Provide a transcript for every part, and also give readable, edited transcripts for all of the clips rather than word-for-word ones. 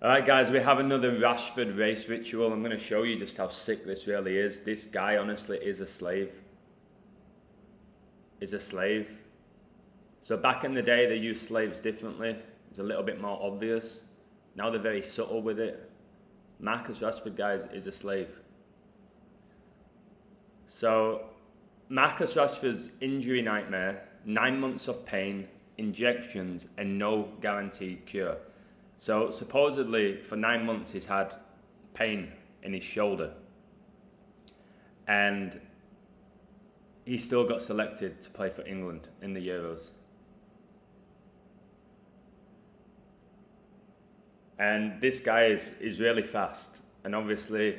Alright guys, we have another Rashford race ritual. I'm going to show you just how sick this really is. This guy honestly is a slave. So back in the day they used slaves differently. It's a little bit more obvious. Now they're very subtle with it. Marcus Rashford, guys, is a slave. So Marcus Rashford's injury nightmare, 9 months of pain, injections and no guaranteed cure. So supposedly for 9 months he's had pain in his shoulder and he still got selected to play for England in the Euros. And this guy is really fast, and obviously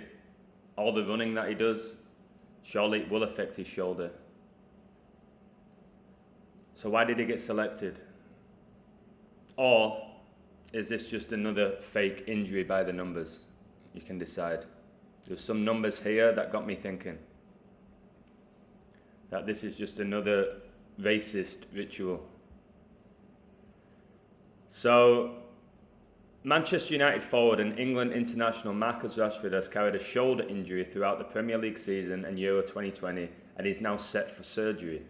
all the running that he does, surely it will affect his shoulder. So why did he get selected? Or is this just another fake injury by the numbers? You can decide. There's some numbers here that got me thinking that this is just another racist ritual. So Manchester United forward and England international Marcus Rashford has carried a shoulder injury throughout the Premier League season and Euro 2020 and is now set for surgery.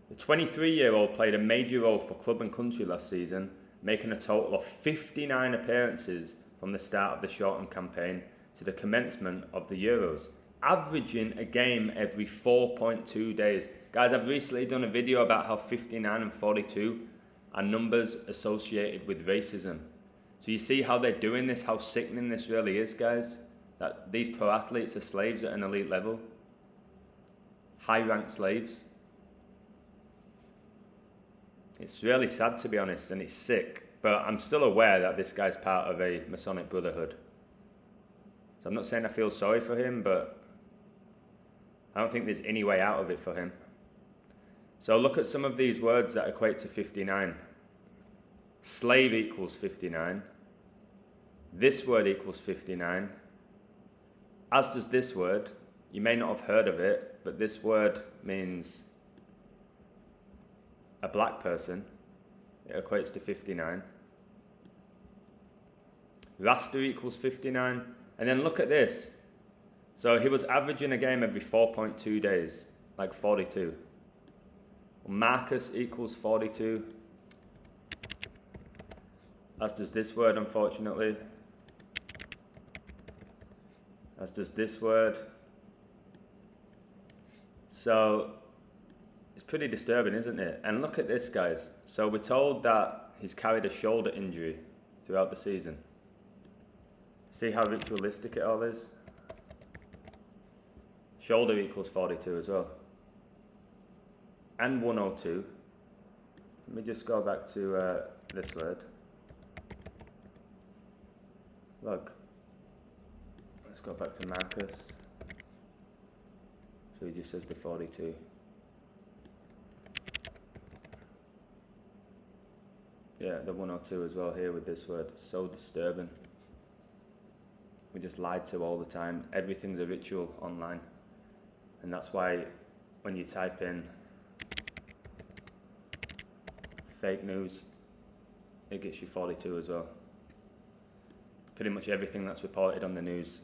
The 23-year-old played a major role for club and country last season, making a total of 59 appearances from the start of the shortened campaign to the commencement of the Euros, averaging a game every 4.2 days. Guys, I've recently done a video about how 59 and 42 are numbers associated with racism. So you see how they're doing this, how sickening this really is, guys? That these pro athletes are slaves at an elite level. High-ranked slaves. It's really sad, to be honest, and it's sick. But I'm still aware that this guy's part of a Masonic Brotherhood. So I'm not saying I feel sorry for him, but I don't think there's any way out of it for him. So look at some of these words that equate to 59. Slave equals 59. This word equals 59. As does this word. You may not have heard of it, but this word means a black person. It equates to 59. Raster equals 59. And then look at this. So he was averaging a game every 4.2 days, like 42. Marcus equals 42. As does this word, unfortunately. As does this word. So it's pretty disturbing, isn't it? And look at this, guys. So we're told that he's carried a shoulder injury throughout the season. See how ritualistic it all is? Shoulder equals 42 as well. And 102. Let me just go back to this word. Look. Let's go back to Marcus. So he just says the 42. Yeah, the 102 as well here with this word. So disturbing. We just lied to all the time. Everything's a ritual online. And that's why when you type in fake news, it gets you 42 as well. Pretty much everything that's reported on the news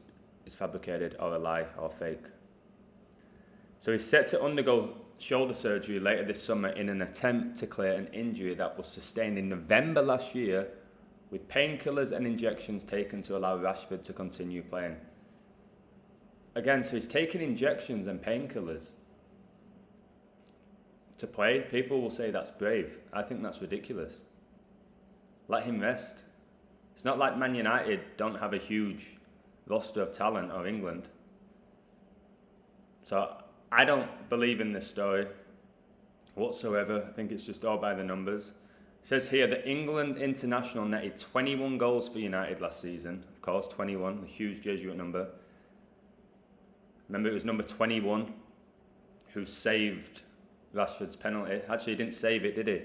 is fabricated or a lie or fake. So he's set to undergo shoulder surgery later this summer in an attempt to clear an injury that was sustained in November last year, with painkillers and injections taken to allow Rashford to continue playing. Again, so he's taking injections and painkillers to play. People will say that's brave. I think that's ridiculous. Let him rest. It's not like Man United don't have a huge roster of talent, or England. So I don't believe in this story whatsoever. I think it's just all by the numbers. It says here that England international netted 21 goals for United last season. Of course, 21, the huge Jesuit number. Remember, it was number 21 who saved Rashford's penalty. Actually, he didn't save it, did he?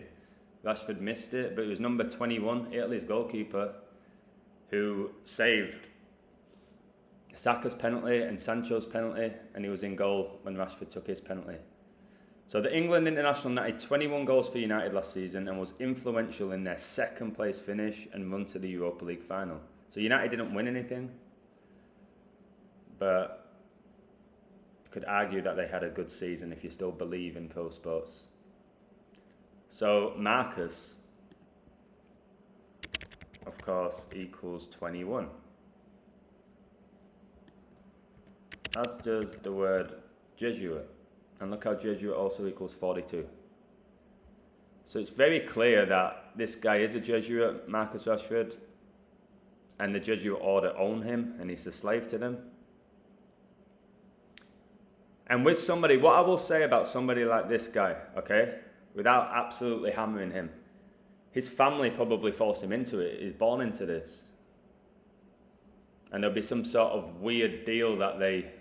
Rashford missed it, but it was number 21, Italy's goalkeeper, who saved Saka's penalty and Sancho's penalty, and he was in goal when Rashford took his penalty. So the England international netted 21 goals for United last season and was influential in their second place finish and run to the Europa League final. So United didn't win anything, but you could argue that they had a good season if you still believe in pro sports. So Marcus, of course, equals 21. As does the word Jesuit. And look how Jesuit also equals 42. So it's very clear that this guy is a Jesuit, Marcus Rashford, and the Jesuit order own him, and he's a slave to them. And with somebody, what I will say about somebody like this guy, okay, without absolutely hammering him, his family probably forced him into it. He's born into this. And there'll be some sort of weird deal that they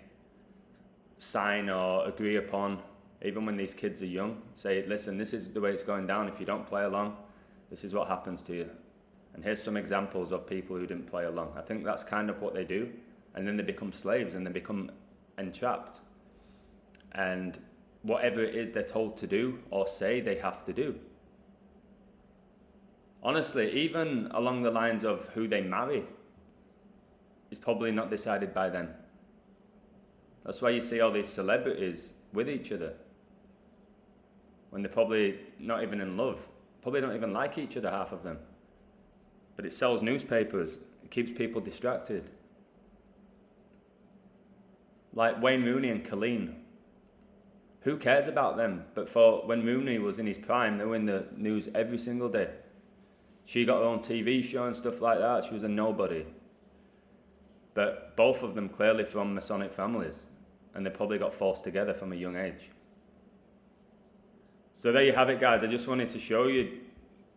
sign or agree upon, even when these kids are young. Say, listen, this is the way it's going down. If you don't play along, this is what happens to you. And here's some examples of people who didn't play along. I think that's kind of what they do. And then they become slaves and they become entrapped. And whatever it is they're told to do or say, they have to do. Honestly, even along the lines of who they marry is probably not decided by them. That's why you see all these celebrities with each other when they're probably not even in love. Probably don't even like each other, half of them. But it sells newspapers. It keeps people distracted. Like Wayne Rooney and Colleen. Who cares about them? But for when Rooney was in his prime, they were in the news every single day. She got her own TV show and stuff like that. She was a nobody. But both of them clearly from Masonic families. And they probably got forced together from a young age. So there you have it, guys. I just wanted to show you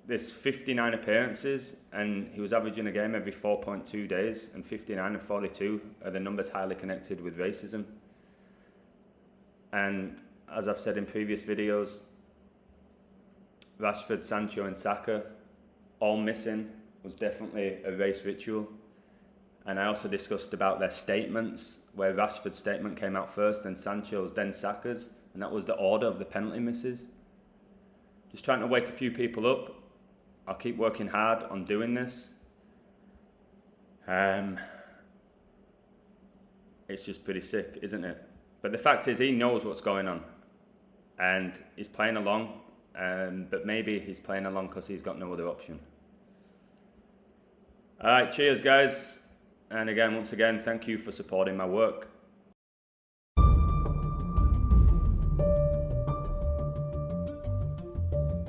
this 59 appearances, and he was averaging a game every 4.2 days, and 59 and 42 are the numbers highly connected with racism. And as I've said in previous videos, Rashford, Sancho and Saka, all missing, was definitely a race ritual. And I also discussed about their statements, where Rashford's statement came out first, then Sancho's, then Saka's, and that was the order of the penalty misses. Just trying to wake a few people up. I'll keep working hard on doing this. It's just pretty sick, isn't it? But the fact is, he knows what's going on, and he's playing along, but maybe he's playing along because he's got no other option. All right, cheers, guys. And again, once again, thank you for supporting my work.